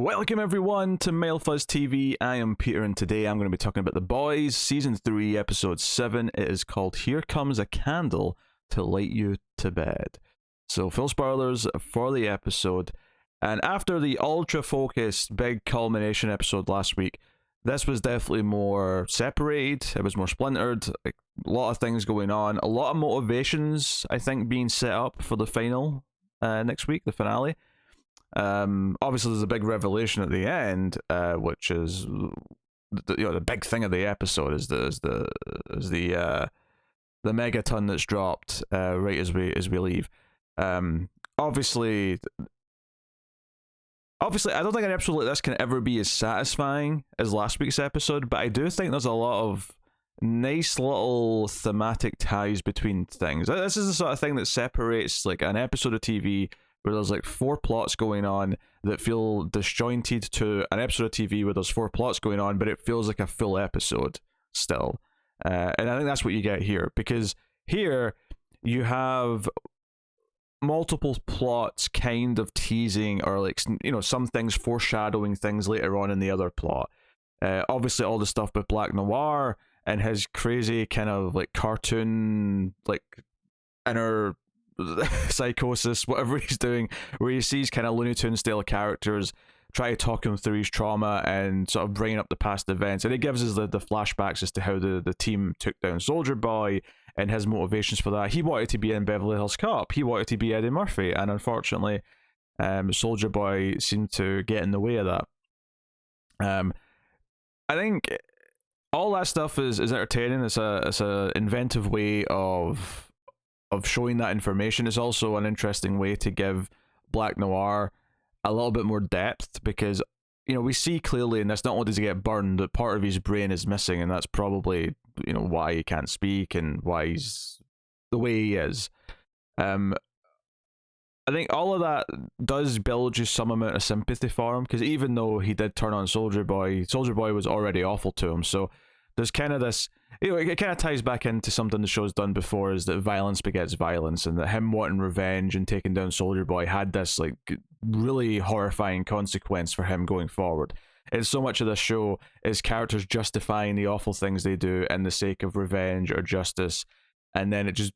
Welcome everyone to MailFuzz TV. I am Peter, and today I'm going to be talking about The Boys, Season 3, Episode 7. It is called Here Comes a Candle to Light You to Bed. So, full spoilers for the episode. And after the ultra-focused, big culmination episode last week, this was definitely more separated. It was more splintered. Like, a lot of things going on. A lot of motivations, I think, being set up for the final next week, the finale. Obviously there's a big revelation at the end, which is the big thing of the episode is the megaton that's dropped right as we leave. Obviously I don't think an episode like this can ever be as satisfying as last week's episode, but I do think there's a lot of nice little thematic ties between things. This is the sort of thing that separates like an episode of TV where there's like 4 plots going on that feel disjointed to an episode of TV where there's 4 plots going on, but it feels like a full episode still. And I think that's what you get here, because here you have multiple plots kind of teasing or like, you know, some things foreshadowing things later on in the other plot. Obviously all the stuff with Black Noir and his crazy kind of like cartoon like inner psychosis, whatever he's doing, where he sees kind of Looney Tunes style characters try to talk him through his trauma and sort of bringing up the past events, and it gives us the flashbacks as to how the team took down Soldier Boy and his motivations for that. He wanted to be in Beverly Hills Cop, he wanted to be Eddie Murphy, and unfortunately Soldier Boy seemed to get in the way of that. I think all that stuff is entertaining. It's a inventive way of showing that information. Is also an interesting way to give Black Noir a little bit more depth, because, you know, we see clearly in this, not only does he get burned, that part of his brain is missing, and that's probably, you know, why he can't speak and why he's the way he is. I think all of that does build you some amount of sympathy for him, because even though he did turn on Soldier Boy was already awful to him. So there's kind of this, you know, it kind of ties back into something the show's done before, is that violence begets violence, and that him wanting revenge and taking down Soldier Boy had this like really horrifying consequence for him going forward. And so much of this show is characters justifying the awful things they do in the sake of revenge or justice, and then it just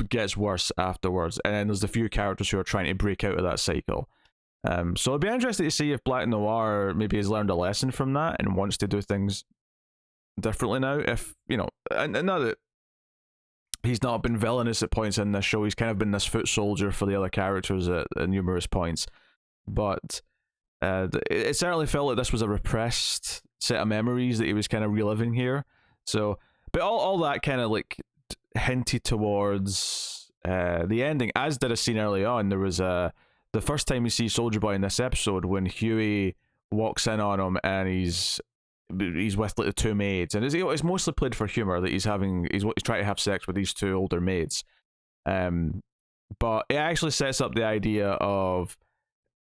gets worse afterwards. And then there's the few characters who are trying to break out of that cycle. So it'd be interesting to see if Black Noir maybe has learned a lesson from that and wants to do things differently now. If, you know, and now that he's not been villainous at points in this show, he's kind of been this foot soldier for the other characters at numerous points. But it certainly felt like this was a repressed set of memories that he was kind of reliving here. So, but all that kind of like hinted towards the ending, as did a scene early on. There was the first time you see Soldier Boy in this episode, when Huey walks in on him and he's with like the 2 maids, and it's mostly played for humor that he's trying to have sex with these 2 older maids. But it actually sets up the idea of,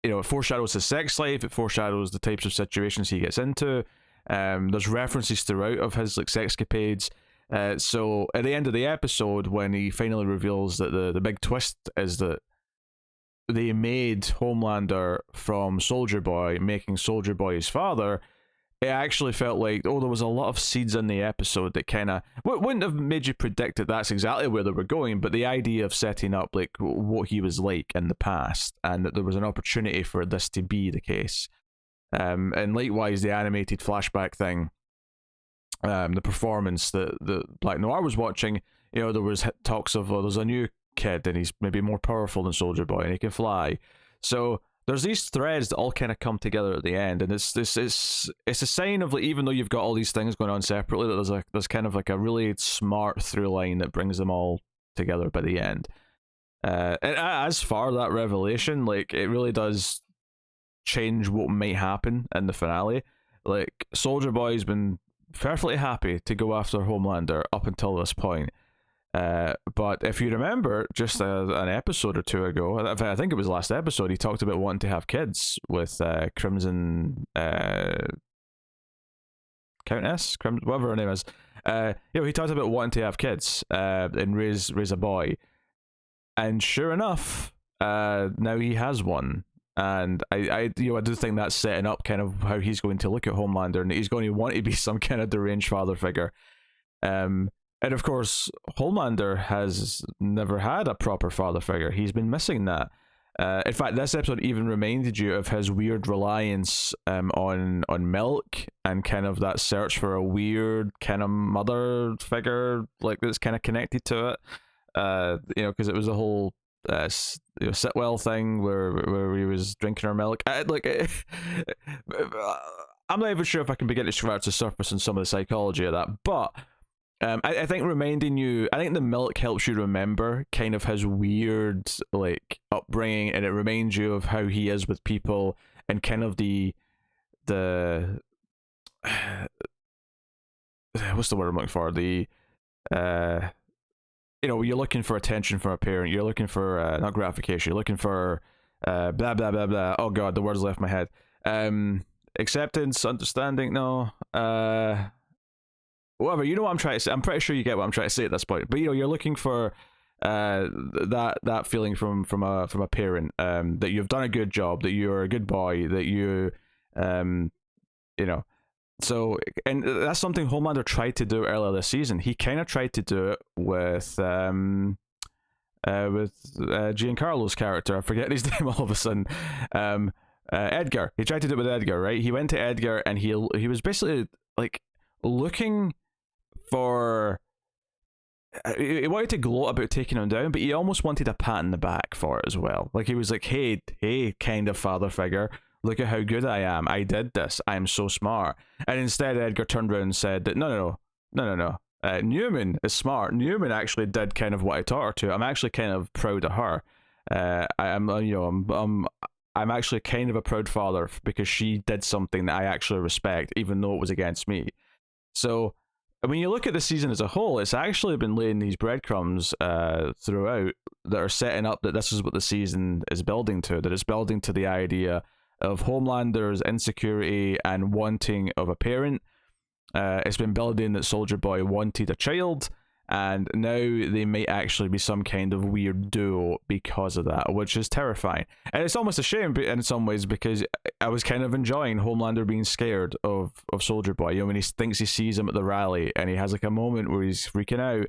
you know, it foreshadows his sex life, it foreshadows the types of situations he gets into. There's references throughout of his like sexcapades. So at the end of the episode, when he finally reveals that the big twist is that they made Homelander from Soldier Boy, making Soldier Boy his father, it actually felt like, there was a lot of seeds in the episode that kind of wouldn't have made you predict that that's exactly where they were going, but the idea of setting up like what he was like in the past, and that there was an opportunity for this to be the case. And likewise, the animated flashback thing, the performance that Black Noir was watching, you know, there was talks of, there's a new kid and he's maybe more powerful than Soldier Boy and he can fly. So there's these threads that all kind of come together at the end, and it's a sign of, like, even though you've got all these things going on separately, that there's kind of like a really smart through line that brings them all together by the end. And as far that revelation, like, it really does change what might happen in the finale. Like, Soldier Boy's been perfectly happy to go after Homelander up until this point. But if you remember, just an episode or 2 ago, I think it was last episode, he talked about wanting to have kids with Crimson Countess, whatever her name is. You know, he talked about wanting to have kids and raise a boy, and sure enough, now he has one. And I do think that's setting up kind of how he's going to look at Homelander, and he's going to want to be some kind of deranged father figure. And of course, Homelander has never had a proper father figure. He's been missing that. In fact, this episode even reminded you of his weird reliance on Milk, and kind of that search for a weird kind of mother figure like that's kind of connected to it. Because it was a whole Sitwell thing where he was drinking her milk. I'm not even sure if I can begin to scratch the surface on some of the psychology of that, but I think reminding you, I think the milk helps you remember kind of his weird like upbringing, and it reminds you of how he is with people, and kind of the what's the word I'm looking for, the you're looking for attention from a parent, you're looking for not gratification, you're looking for blah blah blah blah. Oh god, the words left my head. Acceptance, understanding, no, whatever, you know what I'm trying to say. I'm pretty sure you get what I'm trying to say at this point. But you're looking for that feeling from a parent, that you've done a good job, that you're a good boy, that you So, and that's something Homelander tried to do earlier this season. He kind of tried to do it with Giancarlo's character. I forget his name all of a sudden. Edgar. He tried to do it with Edgar, right? He went to Edgar, and he was basically like looking for. He wanted to gloat about taking him down, but he almost wanted a pat in the back for it as well. Like he was like, "Hey, kind of father figure. Look at how good I am. I did this. I'm so smart." And instead, Edgar turned around and said that no. Newman is smart. Newman actually did kind of what I taught her to. I'm actually kind of proud of her. I'm actually kind of a proud father because she did something that I actually respect, even though it was against me. So when you look at the season as a whole, it's actually been laying these breadcrumbs throughout that are setting up that this is what the season is building to. That it's building to the idea of Homelander's insecurity and wanting of a parent. It's been building that Soldier Boy wanted a child, and now they might actually be some kind of weird duo because of that, which is terrifying. And it's almost a shame in some ways, because I was kind of enjoying Homelander being scared of Soldier Boy. When he thinks he sees him at the rally and he has like a moment where he's freaking out.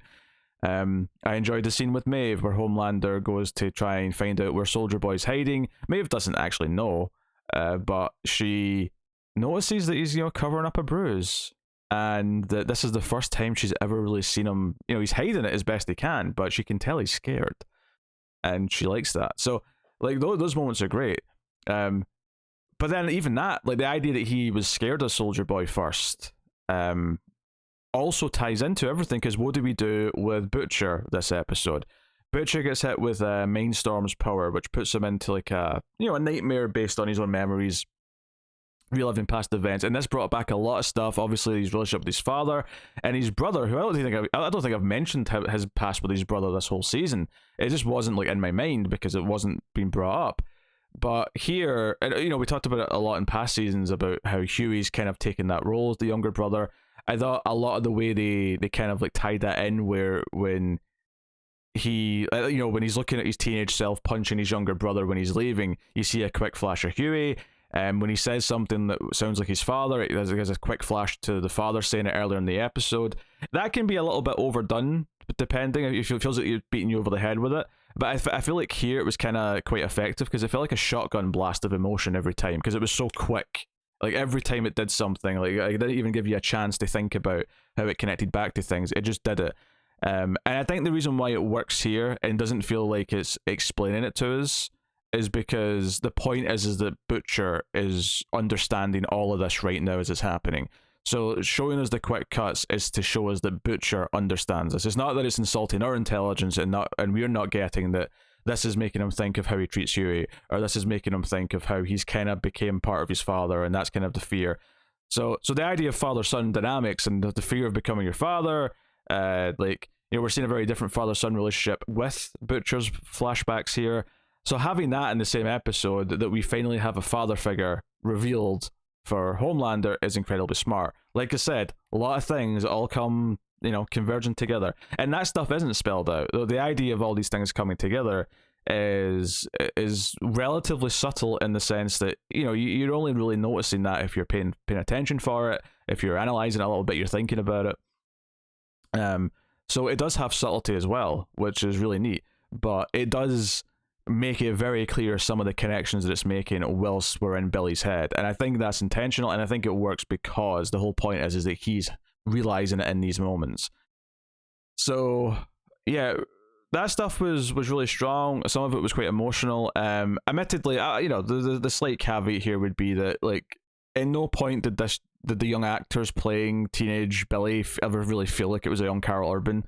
I enjoyed the scene with Maeve where Homelander goes to try and find out where Soldier Boy's hiding. Maeve doesn't actually know, but she notices that he's covering up a bruise, and that this is the first time she's ever really seen him. He's hiding it as best he can, but she can tell he's scared, and she likes that. So like those moments are great. But then even that, like the idea that he was scared of Soldier Boy first, also ties into everything, because what do we do with Butcher this episode? Butcher gets hit with Mindstorm's power, which puts him into like a nightmare based on his own memories, reliving past events, and this brought back a lot of stuff. Obviously, his relationship with his father and his brother, who I don't think I've mentioned his past with his brother this whole season. It just wasn't like in my mind because it wasn't being brought up. But here, we talked about it a lot in past seasons about how Huey's kind of taken that role as the younger brother. I thought a lot of the way they kind of like tied that in, where when he, when he's looking at his teenage self punching his younger brother when he's leaving, you see a quick flash of Huey. When he says something that sounds like his father, there's a quick flash to the father saying it earlier in the episode. That can be a little bit overdone, depending if it feels like you're beating you over the head with it. But I feel like here it was kind of quite effective, because it felt like a shotgun blast of emotion every time, because it was so quick. Like every time it did something, like it didn't even give you a chance to think about how it connected back to things. It just did it. And I think the reason why it works here and doesn't feel like it's explaining it to us is because the point is that Butcher is understanding all of this right now as it's happening. So showing us the quick cuts is to show us that Butcher understands this. It's not that it's insulting our intelligence, and we're not getting that this is making him think of how he treats Huey, or this is making him think of how he's kind of became part of his father, and that's kind of the fear. So the idea of father-son dynamics and the fear of becoming your father, we're seeing a very different father-son relationship with Butcher's flashbacks here. So having that in the same episode, that we finally have a father figure revealed for Homelander, is incredibly smart. Like I said, a lot of things all come, converging together. And that stuff isn't spelled out. The idea of all these things coming together is relatively subtle in the sense that you're only really noticing that if you're paying attention for it, if you're analyzing it a little bit, you're thinking about it. So it does have subtlety as well, which is really neat, but it does make it very clear some of the connections that it's making whilst we're in Billy's head, and I think that's intentional, and I think it works because the whole point is that he's realizing it in these moments. So yeah, that stuff was really strong. Some of it was quite emotional. Admittedly, the slight caveat here would be that, like, in no point did the young actors playing teenage Billy ever really feel like it was a young Karl Urban.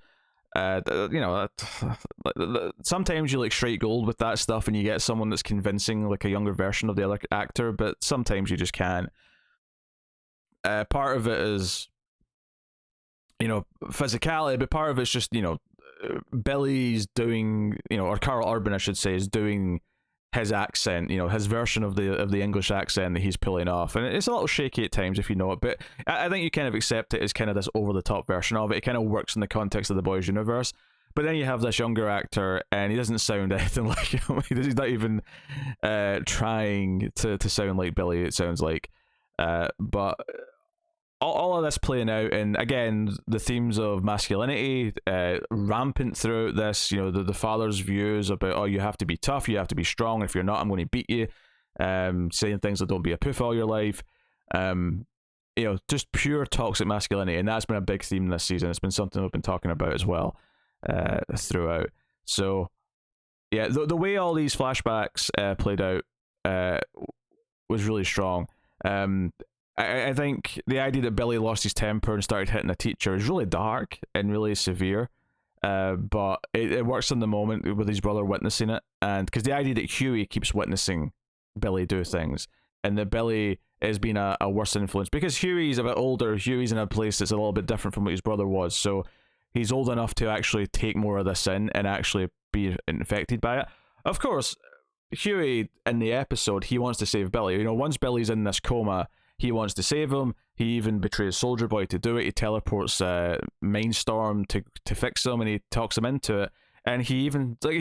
Sometimes you like straight gold with that stuff and you get someone that's convincing, like a younger version of the other actor, but sometimes you just can't. Part of it is physicality, but part of it's just Billy's doing, or Karl Urban I should say, is doing his accent, his version of the English accent that he's pulling off, and it's a little shaky at times if you know it, but I think you kind of accept it as kind of this over the top version of it. It kind of works in the context of the boys universe. But then you have this younger actor, and he doesn't sound anything like him. He's not even trying to sound like Billy, it sounds like. But all of this playing out, and again, the themes of masculinity rampant throughout this. The father's views about, oh, you have to be tough, you have to be strong. If you're not, I'm going to beat you. Saying things like, don't be a poof all your life. Just pure toxic masculinity, and that's been a big theme this season. It's been something we've been talking about as well throughout. So yeah, the way all these flashbacks played out was really strong. I think the idea that Billy lost his temper and started hitting a teacher is really dark and really severe, but it works in the moment with his brother witnessing it, and because the idea that Huey keeps witnessing Billy do things, and that Billy is being a worse influence because Huey's a bit older. Huey's in a place that's a little bit different from what his brother was, so he's old enough to actually take more of this in and actually be infected by it. Of course, Huey in the episode, he wants to save Billy. Once Billy's in this coma, he wants to save him. He even betrays Soldier Boy to do it. He teleports Mindstorm to fix him, and he talks him into it. And he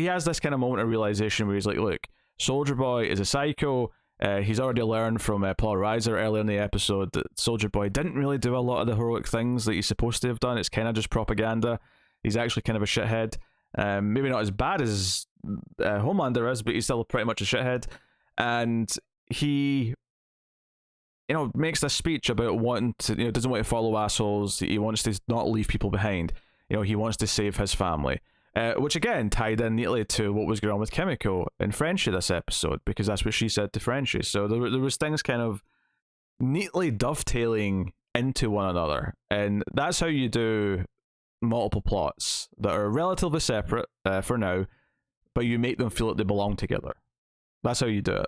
has this kind of moment of realization where he's like, look, Soldier Boy is a psycho. He's already learned from Paul Reiser earlier in the episode that Soldier Boy didn't really do a lot of the heroic things that he's supposed to have done. It's kind of just propaganda. He's actually kind of a shithead. Maybe not as bad as Homelander is, but he's still pretty much a shithead. And he makes this speech about wanting to, doesn't want to follow assholes. He wants to not leave people behind. He wants to save his family. Which again tied in neatly to what was going on with Kimiko and Frenchie this episode, because that's what she said to Frenchie. So there was things kind of neatly dovetailing into one another, and that's how you do multiple plots that are relatively separate for now, but you make them feel like they belong together. That's how you do it.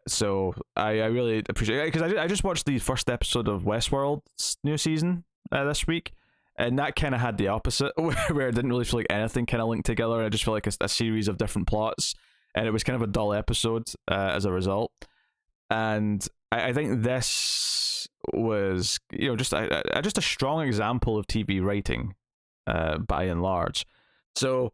So I really appreciate it, because I just watched the first episode of Westworld's new season this week, and that kind of had the opposite, where it didn't really feel like anything kind of linked together, and I just felt like a series of different plots, and it was kind of a dull episode as a result. And I think this was just a strong example of TV writing by and large. So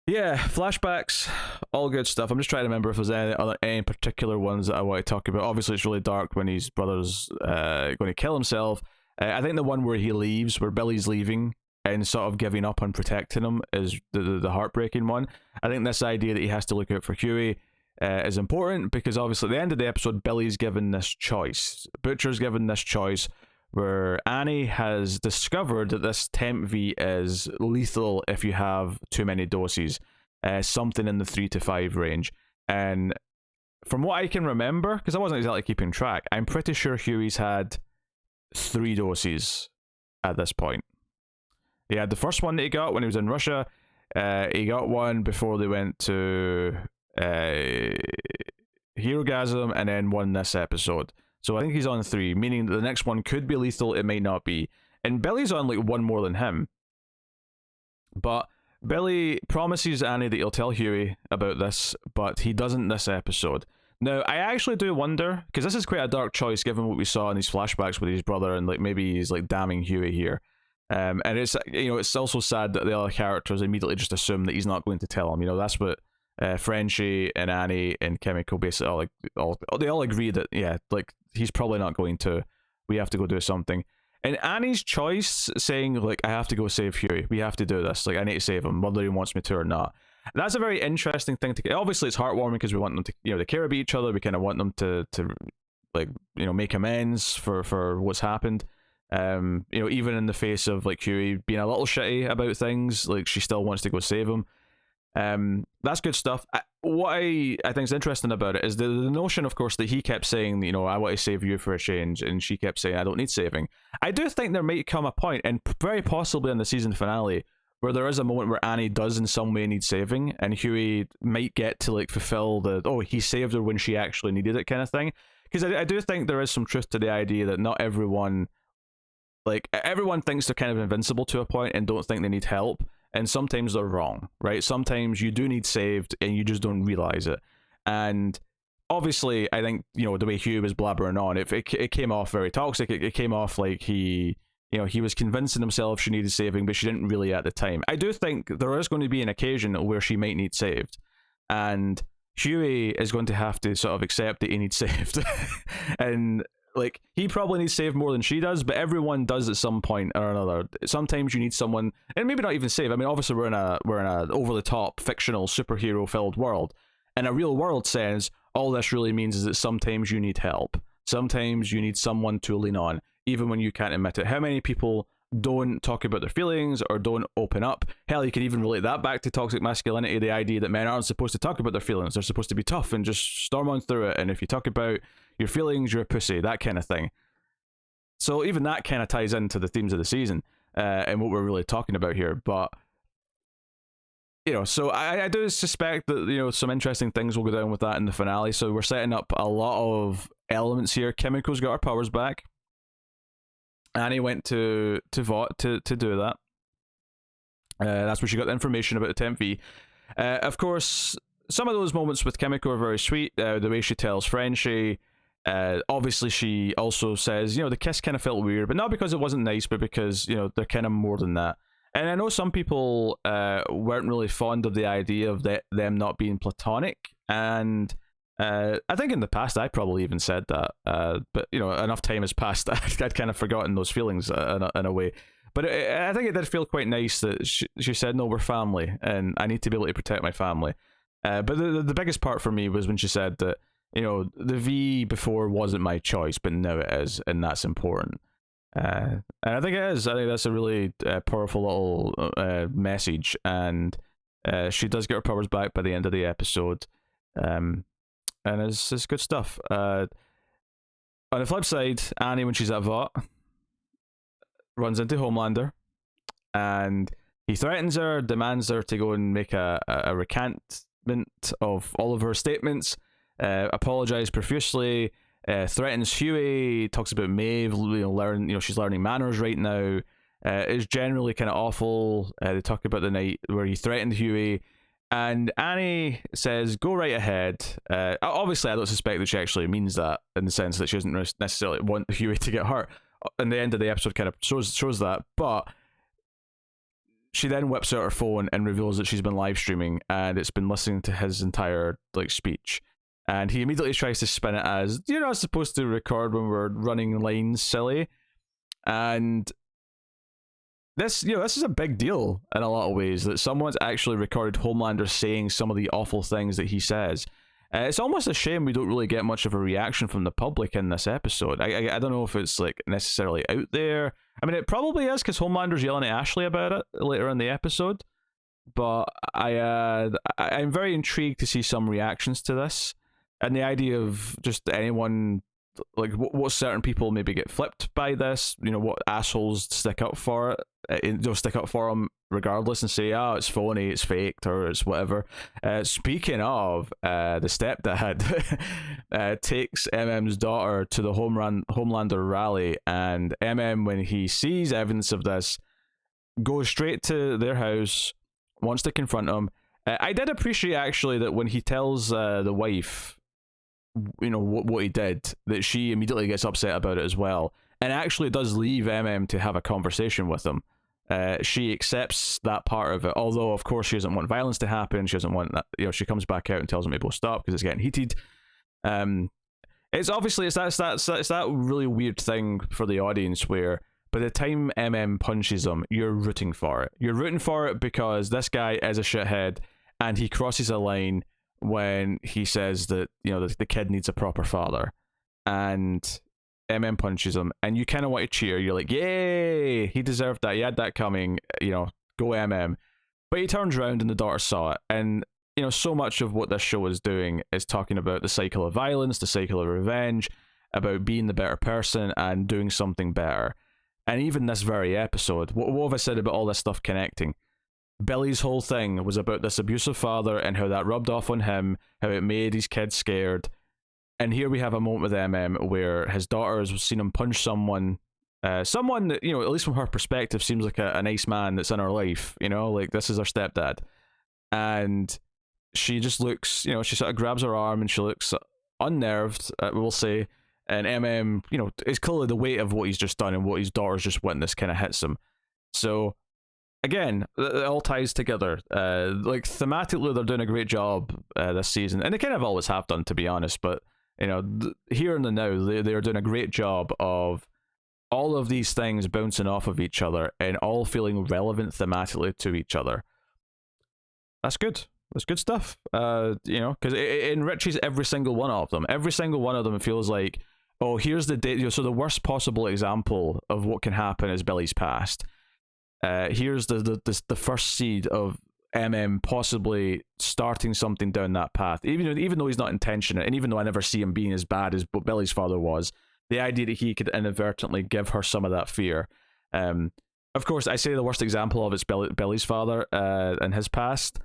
yeah, flashbacks, all good stuff. I'm just trying to remember if there's any particular ones that I want to talk about. Obviously, it's really dark when his brother's going to kill himself. I think the one where he leaves, where Billy's leaving and sort of giving up on protecting him, is the heartbreaking one. I think this idea that he has to look out for Huey is important, because obviously at the end of the episode, Billy's given this choice. Butcher's given this choice where Annie has discovered that this Temp V is lethal if you have too many doses, something in the 3 to 5 range. And from what I can remember, because I wasn't exactly keeping track, I'm pretty sure Huey's had 3 doses at this point. He had the first one that he got when he was in Russia. He got one before they went to Herogasm, and then one this episode. So I think he's on 3, meaning that the next one could be lethal, it might not be. And Billy's on like 1 more than him. But Billy promises Annie that he'll tell Huey about this, but he doesn't this episode. Now, I actually do wonder, because this is quite a dark choice given what we saw in these flashbacks with his brother, and like maybe he's like damning Huey here. And it's it's also sad that the other characters immediately just assume that he's not going to tell them. That's what Frenchie and Annie and Kimiko basically they all agree that like he's probably not going to. We have to go do something. And Annie's choice saying like I have to go save Huey. We have to do this. Like I need to save him, whether he wants me to or not. That's a very interesting thing to. Obviously, it's heartwarming because we want them to they care about each other. We kind of want them to like make amends for what's happened. Even in the face of like Huey being a little shitty about things, like she still wants to go save him. That's good stuff. What I think is interesting about it is the notion, of course, that he kept saying, I want to save you for a change, and she kept saying, I don't need saving. I do think there might come a point, and very possibly in the season finale, where there is a moment where Annie does in some way need saving, and Huey might get to like fulfill he saved her when she actually needed it kind of thing. Because I do think there is some truth to the idea that not everyone, like everyone thinks they're kind of invincible to a point and don't think they need help. And sometimes they're wrong, right? Sometimes you do need saved and you just don't realize it. And obviously, I think, the way Huey was blabbering on, it came off very toxic. It came off like he was convincing himself she needed saving, but she didn't really at the time. I do think there is going to be an occasion where she might need saved. And Huey is going to have to sort of accept that he needs saved. And like he probably needs saved more than she does, but everyone does at some point or another. Sometimes you need someone, and maybe not even save. I mean, obviously we're in a over the top fictional superhero filled world. In a real world sense, all this really means is that sometimes you need help. Sometimes you need someone to lean on, even when you can't admit it. How many people don't talk about their feelings or don't open up? Hell, you can even relate that back to toxic masculinity, the idea that men aren't supposed to talk about their feelings. They're supposed to be tough and just storm on through it. And if you talk about your feelings, you're a pussy, that kind of thing. So even that kind of ties into the themes of the season and what we're really talking about here. But so I do suspect that some interesting things will go down with that in the finale. So we're setting up a lot of elements here. Kimiko's got her powers back. Annie went to Vought to do that. That's where she got the information about the Temp V. Of course, some of those moments with Kimiko are very sweet. The way she tells Frenchie. Obviously, she also says, the kiss kind of felt weird, but not because it wasn't nice, but because, they're kind of more than that. And I know some people weren't really fond of the idea of them not being platonic. And I think in the past I probably even said that, but enough time has passed. I'd kind of forgotten those feelings in a way. But I think it did feel quite nice that she said, "No, we're family, and I need to be able to protect my family." But the biggest part for me was when she said that the V before wasn't my choice, but now it is, and that's important. And I think it is. I think that's a really powerful little message, and she does get her powers back by the end of the episode. And it's good stuff. On the flip side, Annie, when she's at Vought, runs into Homelander, and he threatens her, demands her to go and make a recantment of all of her statements, apologize profusely, threatens Huey, talks about Maeve, she's learning manners right now. Is generally kind of awful. They talk about the night where he threatened Huey. And Annie says, go right ahead. Obviously, I don't suspect that she actually means that, in the sense that she doesn't necessarily want Huey to get hurt. And the end of the episode kind of shows that. But she then whips out her phone and reveals that she's been live streaming and it's been listening to his entire speech. And he immediately tries to spin it as, you're not supposed to record when we're running lines, silly. And this is a big deal in a lot of ways, that someone's actually recorded Homelander saying some of the awful things that he says. It's almost a shame we don't really get much of a reaction from the public in this episode. I don't know if it's like necessarily out there. I mean, it probably is, because Homelander's yelling at Ashley about it later in the episode. But I'm very intrigued to see some reactions to this, and the idea of just anyone, like what certain people maybe get flipped by this, what assholes stick up for it, stick up for them regardless and say, oh, it's phony, it's faked, or it's whatever. Speaking of, the stepdad takes MM's daughter to the Homelander rally, and MM, when he sees evidence of this, goes straight to their house, wants to confront him. I did appreciate actually that when he tells the wife what he did, that she immediately gets upset about it as well, and actually does leave MM to have a conversation with him. She accepts that part of it, although of course she doesn't want violence to happen. She doesn't want that. She comes back out and tells him to both stop because it's getting heated. It's obviously it's that really weird thing for the audience where by the time MM punches him, you're rooting for it. You're rooting for it because this guy is a shithead, and he crosses a line when he says that the kid needs a proper father, and MM punches him, and you kind of want to cheer. You're like, yay, he deserved that. He had that coming. Go MM. But he turns around and the daughter saw it, and so much of what this show is doing is talking about the cycle of violence, the cycle of revenge, about being the better person and doing something better. And even this very episode, what have I said about all this stuff connecting? Billy's whole thing was about this abusive father and how that rubbed off on him, how it made his kids scared. And here we have a moment with MM where his daughter has seen him punch someone that, at least from her perspective, seems like a nice man that's in her life, like this is her stepdad. And she just looks, she sort of grabs her arm and she looks unnerved, we'll say. And MM, it's clearly the weight of what he's just done and what his daughter's just witnessed kind of hits him. So, again, it all ties together. Like, thematically, they're doing a great job this season. And they kind of always have done, to be honest. But, here and the now, they're doing a great job of all of these things bouncing off of each other and all feeling relevant thematically to each other. That's good. That's good stuff. Because it enriches every single one of them. Every single one of them feels like, oh, here's the so the worst possible example of what can happen is Billy's past. Here's the first seed of MM possibly starting something down that path. Even though he's not intentional, and even though I never see him being as bad as Billy's father was, the idea that he could inadvertently give her some of that fear. Of course, I say the worst example of it's Billy's father and his past.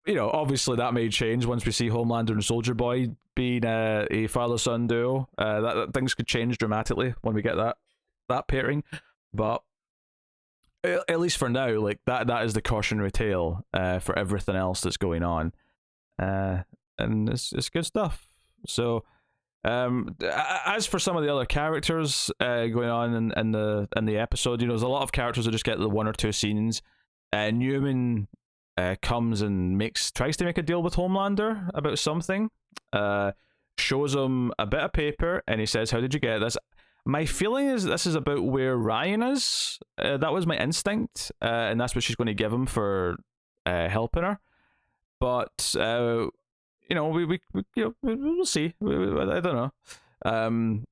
Obviously that may change once we see Homelander and Soldier Boy being a father-son duo. That things could change dramatically when we get that pairing. But at least for now, like that is the cautionary tale for everything else that's going on. And it's good stuff. So as for some of the other characters going on in the episode, there's a lot of characters that just get the one or two scenes. Newman comes and tries to make a deal with Homelander about something, shows him a bit of paper, and he says, how did you get this? My feeling is this is about where Ryan is. That was my instinct, and that's what she's going to give him for helping her. But we'll see. I don't know.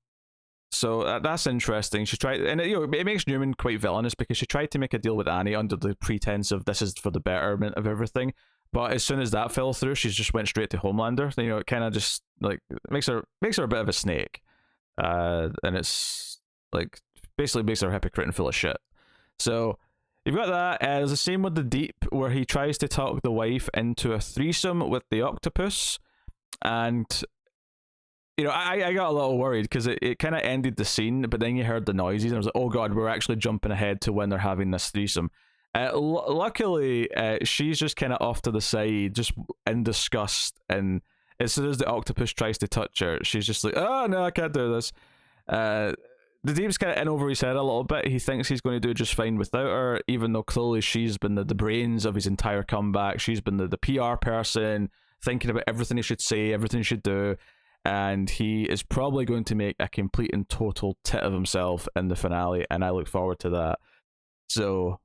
So that's interesting. She tried, and it makes Newman quite villainous because she tried to make a deal with Annie under the pretense of this is for the betterment of everything. But as soon as that fell through, she just went straight to Homelander. It kind of just like makes her a bit of a snake, and it's like basically makes her a hypocrite and full of shit. So you've got that. There's the same with the Deep, where he tries to talk the wife into a threesome with the octopus, and I got a little worried because it kind of ended the scene, but then you heard the noises and I was like, oh god, we're actually jumping ahead to when they're having this threesome. Luckily, she's just kind of off to the side, just in disgust, and as soon as the octopus tries to touch her, she's just like, oh no, I can't do this. The Deep's kind of in over his head a little bit. He thinks he's going to do just fine without her, even though clearly she's been the brains of his entire comeback. She's been the PR person, thinking about everything he should say, everything he should do. And he is probably going to make a complete and total tit of himself in the finale, and I look forward to that. So,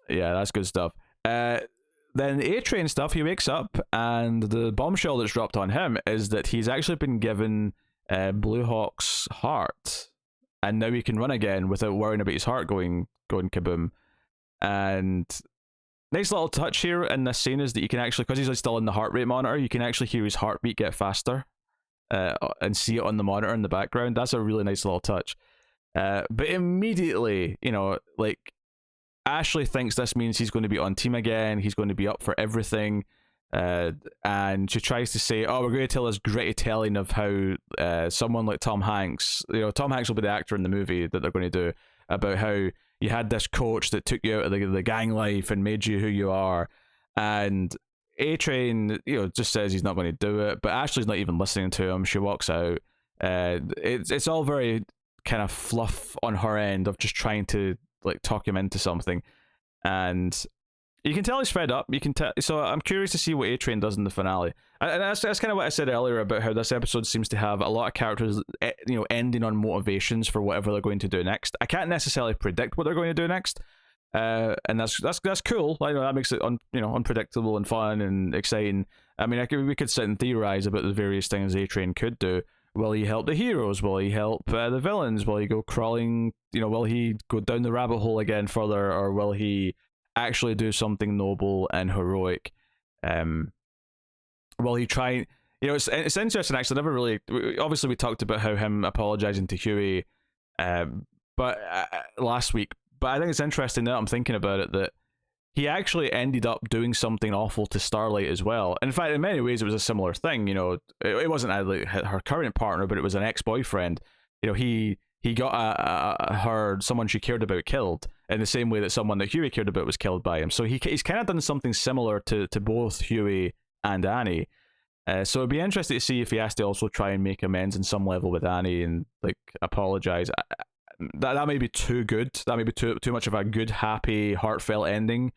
yeah, that's good stuff. Then the A-Train stuff, he wakes up, and the bombshell that's dropped on him is that he's actually been given Blue Hawk's heart, and now he can run again without worrying about his heart going kaboom. And nice little touch here in this scene is that you can actually, because he's still in the heart rate monitor, you can actually hear his heartbeat get faster. And see it on the monitor in the background. That's a really nice little touch. But immediately, like Ashley thinks this means he's going to be on team again. He's going to be up for everything. And she tries to say, "Oh, we're going to tell this gritty telling of how someone like Tom Hanks, Tom Hanks will be the actor in the movie that they're going to do, about how you had this coach that took you out of the gang life and made you who you are." And A-Train, just says he's not going to do it, but Ashley's not even listening to him. She walks out. It's all very kind of fluff on her end of just trying to like talk him into something, and you can tell he's fed up. You can tell. So I'm curious to see what A-Train does in the finale. And that's kind of what I said earlier about how this episode seems to have a lot of characters, ending on motivations for whatever they're going to do next. I can't necessarily predict what they're going to do next, and that's cool. I know that makes it unpredictable and fun and exciting. I mean, we could sit and theorize about the various things A-Train could do. Will he help the heroes? Will he help the villains? Will he go crawling? Will he go down the rabbit hole again further, or will he actually do something noble and heroic? Will he try? It's interesting actually. Never really. Obviously, we talked about how him apologizing to Huey, but last week. But I think it's interesting now I'm thinking about it that he actually ended up doing something awful to Starlight as well. And in fact, in many ways, it was a similar thing. It wasn't her current partner, but it was an ex-boyfriend. He got someone she cared about killed in the same way that someone that Huey cared about was killed by him. So he's kind of done something similar to both Huey and Annie. So it'd be interesting to see if he has to also try and make amends in some level with Annie and like apologize. That may be too good. That may be too much of a good, happy, heartfelt ending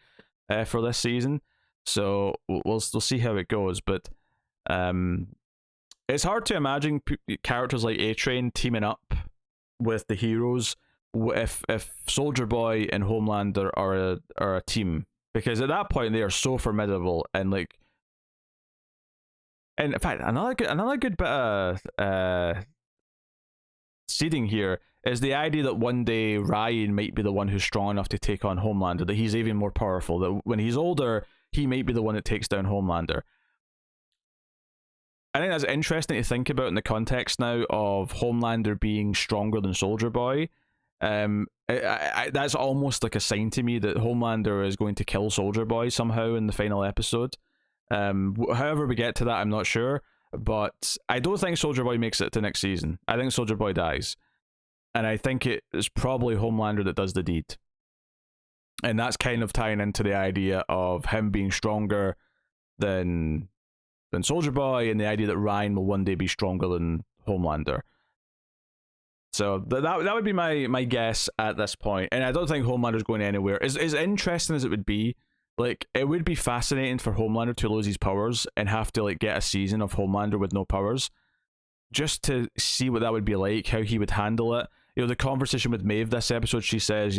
for this season. So we'll see how it goes. But it's hard to imagine characters like A-Train teaming up with the heroes if Soldier Boy and Homelander are a team, because at that point they are so formidable and like. And in fact, another good bit of seeding here is the idea that one day Ryan might be the one who's strong enough to take on Homelander, that he's even more powerful, that when he's older, he might be the one that takes down Homelander. I think that's interesting to think about in the context now of Homelander being stronger than Soldier Boy. That's almost like a sign to me that Homelander is going to kill Soldier Boy somehow in the final episode. However we get to that, I'm not sure. But I don't think Soldier Boy makes it to next season. I think Soldier Boy dies. And I think it is probably Homelander that does the deed. And that's kind of tying into the idea of him being stronger than Soldier Boy, and the idea that Ryan will one day be stronger than Homelander. So that would be my guess at this point. And I don't think Homelander's going anywhere. As interesting as it would be, like, it would be fascinating for Homelander to lose his powers and have to like get a season of Homelander with no powers, just to see what that would be like, how he would handle it. The conversation with Maeve this episode, she says,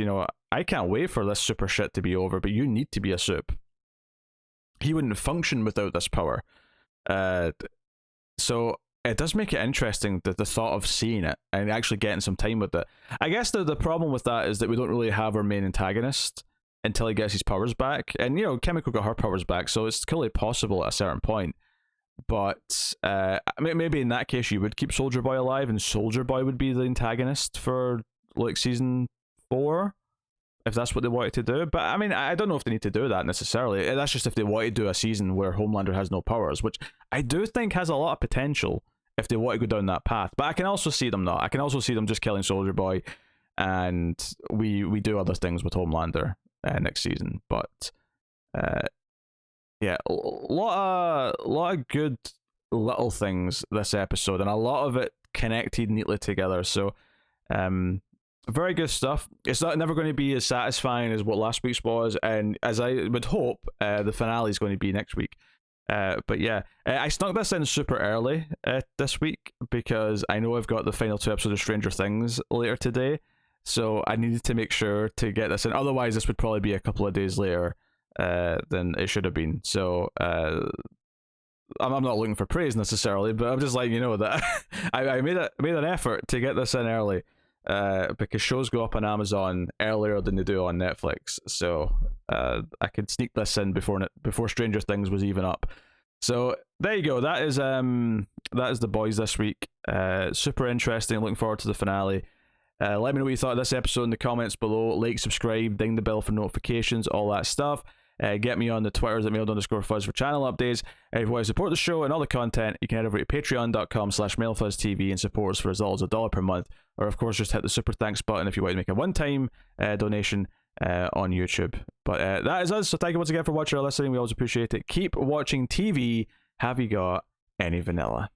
I can't wait for this super shit to be over, but you need to be a soup. He wouldn't function without this power. So it does make it interesting, that the thought of seeing it and actually getting some time with it. I guess the problem with that is that we don't really have our main antagonist until he gets his powers back. And, Chemical got her powers back, so it's clearly possible at a certain point. But maybe in that case you would keep Soldier Boy alive, and Soldier Boy would be the antagonist for like season 4, if that's what they wanted to do. But I mean, I don't know if they need to do that necessarily. That's just if they want to do a season where Homelander has no powers, which I do think has a lot of potential if they want to go down that path. But I can also see them not. I can also see them just killing Soldier Boy, and we do other things with Homelander next season. But yeah, a lot of good little things this episode, and a lot of it connected neatly together. So, very good stuff. It's never going to be as satisfying as what last week's was, and as I would hope, the finale is going to be next week. But yeah, I snuck this in super early this week because I know I've got the final 2 episodes of Stranger Things later today, so I needed to make sure to get this in. Otherwise, this would probably be a couple of days later than it should have been. So I'm not looking for praise necessarily, but I'm just letting you know that I made an effort to get this in early, because shows go up on Amazon earlier than they do on Netflix. So I could sneak this in before Stranger Things was even up. So there you go. That is The Boys this week. Super interesting. Looking forward to the finale. Let me know what you thought of this episode in the comments below. Like, subscribe, ding the bell for notifications, all that stuff. Get me on the Twitters at mailed_fuzz for channel updates. If you want to support the show and all the content, you can head over to patreon.com/mailfuzztv and support us for as little as $1 per month. Or of course, just hit the super thanks button if you want to make a one-time donation on YouTube. But that is us, so thank you once again for watching or listening. We always appreciate it. Keep watching TV. Have you got any vanilla?